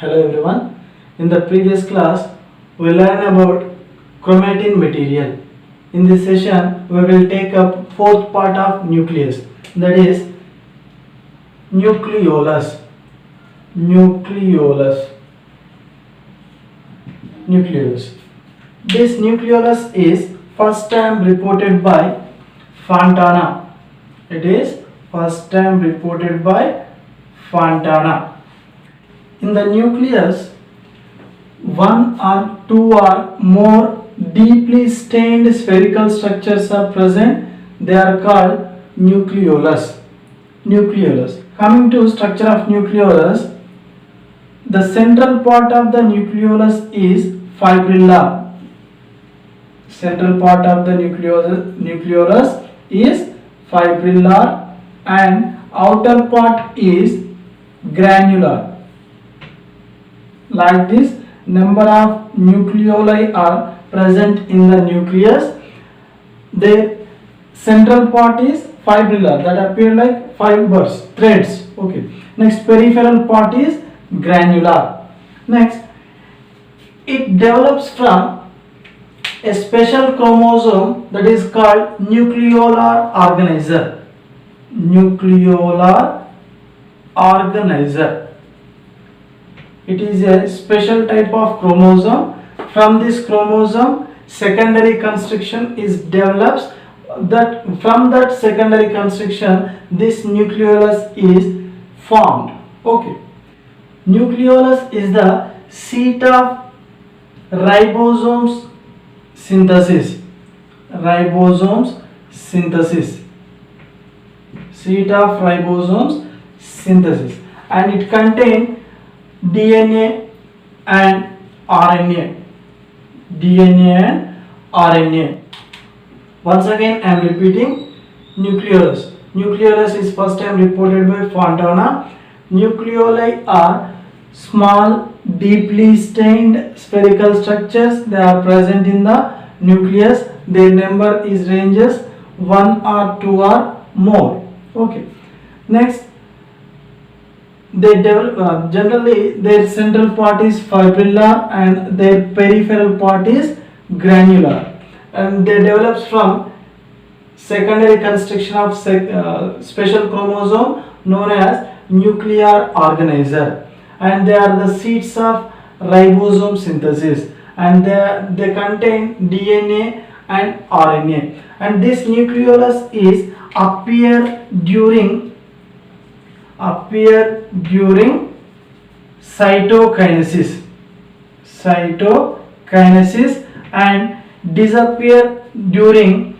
Hello everyone. In the previous class, we learned about chromatin material. In this session, we will take up fourth part of nucleus, that is nucleolus. Nucleolus. Nucleolus. This nucleolus is first time reported by Fontana. It is first time reported by Fontana. In the nucleus, one or two or more deeply stained spherical structures are present. They are called nucleolus. Nucleolus. Coming to structure of nucleolus, the central part of the nucleolus is fibrilla. Central part of the nucleolus is fibrillar and outer part is granular. Like this, number of nucleoli are present in the nucleus. The central part is fibrillar, that appear like fibers, threads. Okay. Next, peripheral part is granular. Next, it develops from a special chromosome that is called nucleolar organizer. Nucleolar organizer. It is a special type of chromosome. From this chromosome, secondary construction is develops. That from that secondary construction, this nucleolus is formed. Okay. Nucleolus is the seat of ribosomes synthesis. Ribosomes synthesis. Seat of ribosomes synthesis, and it contains DNA and RNA. DNA and RNA. Once again, I am repeating nucleolus. Nucleolus is first time reported by Fontana. Nucleoli are small, deeply stained spherical structures. They are present in the nucleus. Their number is ranges 1 or 2 or more. Okay. Next, they develop generally their central part is fibrillar and their peripheral part is granular, and they develops from secondary construction of special chromosome known as nuclear organizer, and they are the seats of ribosome synthesis, and they contain DNA and RNA, and this nucleolus is appear during cytokinesis and disappear during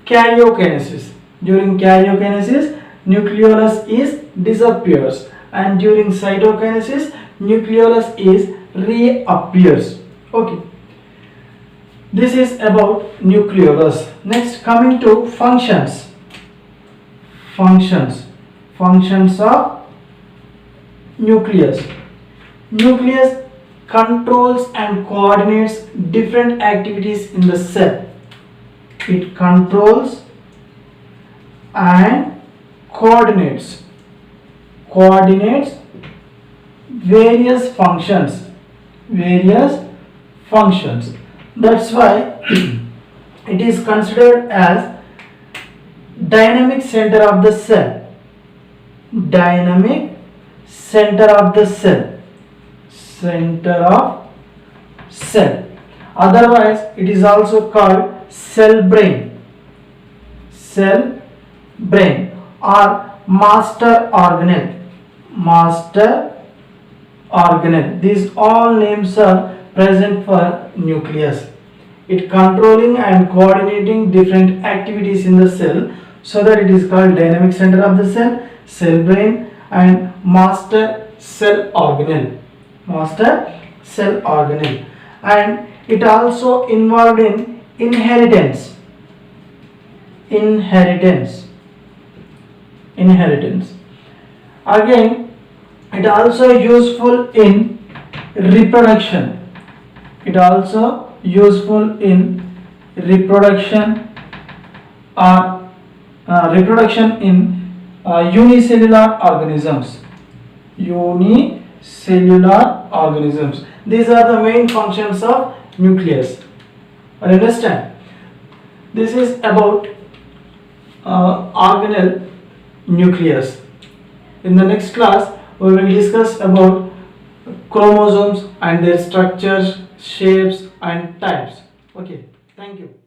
karyokinesis. During karyokinesis, nucleolus is disappears, and during cytokinesis, nucleolus is reappears. Okay. This is about nucleolus. Next, coming to functions. Functions of nucleus. Nucleus controls and coordinates different activities in the cell. It controls and coordinates various functions. That's why it is considered as dynamic center of the cell. Dynamic center of the cell. Otherwise, it is also called cell brain or master organelle. These all names are present for nucleus. It controlling and coordinating different activities in the cell, so that it is called dynamic center of the cell, cell brain, and master cell organelle. And it also involved in inheritance. Again, it also useful in reproduction. Reproduction in unicellular organisms. Unicellular cellular organisms. These are the main functions of nucleus. Understand? This is about organelle nucleus. In the next class, we will discuss about chromosomes and their structures, shapes, and types. Okay, thank you.